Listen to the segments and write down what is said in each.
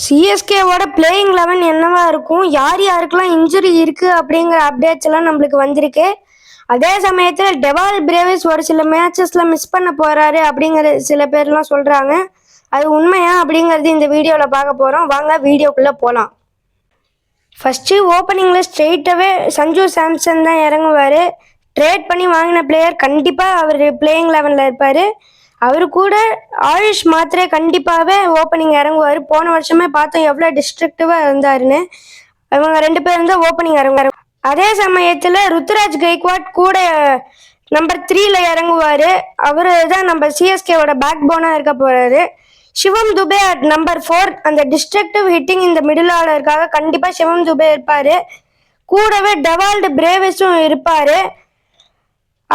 சிஎஸ்கேவோட playing 11 என்னவா இருக்கும், யார் யாருக்கெல்லாம் இன்ஜுரி இருக்கு அப்படிங்கிற அப்டேட்ஸ் எல்லாம் நம்மளுக்கு வந்திருக்கு. அதே சமயத்தில் டெவால் பிரேவிஸ் ஒரு சில மேட்சஸ்ல மிஸ் பண்ண போறாரு அப்படிங்கிற சில பேர்லாம் சொல்றாங்க. அது உண்மையா அப்படிங்கிறது இந்த வீடியோவில் பார்க்க போறோம். வாங்க வீடியோக்குள்ள போகலாம். ஃபர்ஸ்ட் ஓப்பனிங்ல ஸ்ட்ரெயிட்டாவே சஞ்சு சாம்சன் தான் இறங்குவாரு. ட்ரேட் பண்ணி வாங்கின பிளேயர் கண்டிப்பாக அவர் பிளேயிங் 11ல் இருப்பார். அவரு கூட ஆயுஷ் மாத்திரே கண்டிப்பாகவே ஓப்பனிங் இறங்குவார். போன வருஷமே பார்த்தோம் எவ்வளோ டிஸ்ட்ரக்டிவாக இருந்தாருன்னு. இவங்க 2 பேரும் தான் ஓப்பனிங் இறங்குவார். அதே சமயத்தில் ருத்ராஜ் கைக்வாட் கூட நம்பர் 3ல இறங்குவார். அவரு தான் நம்ம சிஎஸ்கேவோட பேக் போனாக இருக்க போகிறாரு. சிவம் துபே அட் நம்பர் 4 அந்த டிஸ்ட்ரக்டிவ் ஹிட்டிங் இந்த மிடில் ஆர்டருக்காக கண்டிப்பாக சிவம் துபே இருப்பார். கூடவே டெவால்ட் பிரேவிஸும் இருப்பார்.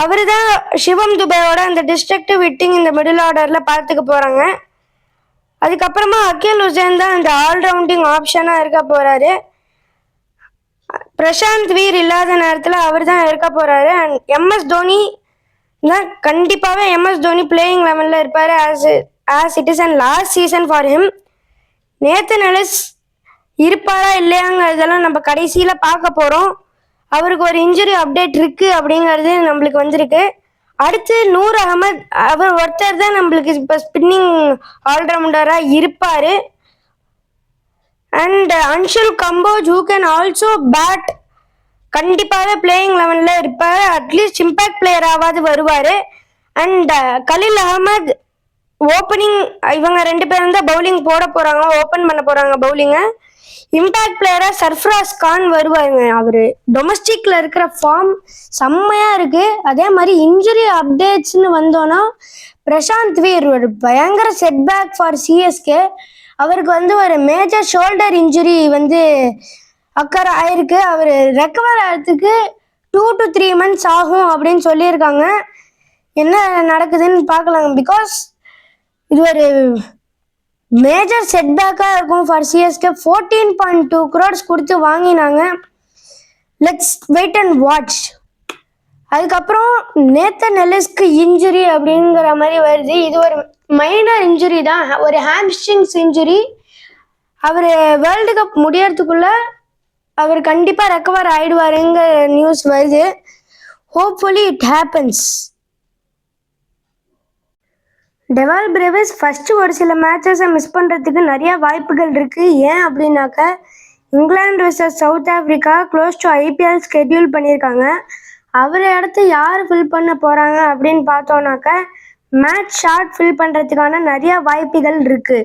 அவர் தான் சிவம் துபேயோட அந்த டிஸ்ட்ரக்டிவ் ஹிட்டிங் இந்த மிடில் ஆர்டரில் பார்த்துக்க போகிறாங்க. அதுக்கப்புறமா அகில் ஹுசேன் தான் இந்த ஆல்ரவுண்டிங் ஆப்ஷனாக இருக்க போகிறாரு. பிரசாந்த் வீர் இல்லாத நேரத்தில் அவர் தான் இருக்க போகிறாரு. அண்ட் எம்எஸ் தோனி தான் கண்டிப்பாகவே எம்எஸ் தோனி பிளேயிங் 11ல் இருப்பார். As it is and last season for him. Nathan Ellis இருப்பாரா இல்லையாங்கிறதெல்லாம் நம்ம கடைசியில் பார்க்க போகிறோம். அவருக்கு ஒரு இன்ஜுரி அப்டேட் இருக்கு அப்படிங்கிறது நம்மளுக்கு வந்திருக்கு. அடுத்து நூர் அகமது, அவர் ஒருத்தர் தான் நம்மளுக்கு இப்போ ஸ்பின்னிங் ஆல்ரவுண்டராக இருப்பார். And Anshul Kamboj who can also bat கண்டிப்பாகவே பிளேயிங் 11ல் இருப்பார். அட்லீஸ்ட் இம்பேக்ட் பிளேயராவது வருவார். அண்ட் கலீல் அகமது ஓப்பனிங், இவங்க 2 பேரும் தான் பவுலிங் போட போகிறாங்க, ஓப்பன் பண்ண போகிறாங்க பவுலிங்கை. இம்பேக்ட் பிளேயராக சர்ஃப்ராஸ் கான் வருவாருங்க. அவர் டொமஸ்டிக்கில் இருக்கிற ஃபார்ம் செம்மையாக இருக்குது. அதே மாதிரி இன்ஜுரி அப்டேட்ஸ்னு வந்தோன்னா பிரசாந்த் வீர் ஒரு பயங்கர செட்பேக் ஃபார் சிஎஸ்கே. அவருக்கு ஒரு மேஜர் ஷோல்டர் இன்ஜுரி அக்கர் ஆயிருக்கு. அவர் ரெக்கவர் ஆகிறதுக்கு 2 to 3 months ஆகும் அப்படின்னு சொல்லியிருக்காங்க. என்ன நடக்குதுன்னு பார்க்கலாங்க. பிகாஸ் இது ஒரு மேஜர் செட்பேக்காக இருக்கும் ஃபார் சிஎஸ்கே. 14.2 crores கொடுத்து வாங்கினாங்க. Let's wait and watch. அதுக்கப்புறம் நேத்தன் எலிஸ்க்கு இன்ஜுரி அப்படிங்கிற மாதிரி வருது. இது ஒரு மைனர் இன்ஜுரி தான், ஒரு ஹாம்ஸ்ட்ரிங்ஸ் இன்ஜுரி. அவர் வேர்ல்டு கப் முடியறதுக்குள்ள அவர் கண்டிப்பாக ரெக்கவர் ஆயிடுவாருங்க நியூஸ் வருது. Hopefully it happens. Dewald Brevis first ஒரு சில மேட்சஸை மிஸ் பண்ணுறதுக்கு நிறைய வாய்ப்புகள் இருக்குது. ஏன் அப்படின்னாக்க England vs south Africa close to IPL schedule பண்ணியிருக்காங்க. அவர் இடத்த யார் ஃபில் பண்ண போகிறாங்க அப்படின்னு பார்த்தோன்னாக்க மேட்ச் ஷார்ட் ஃபில் பண்ணுறதுக்கான நிறைய வாய்ப்புகள் இருக்குது.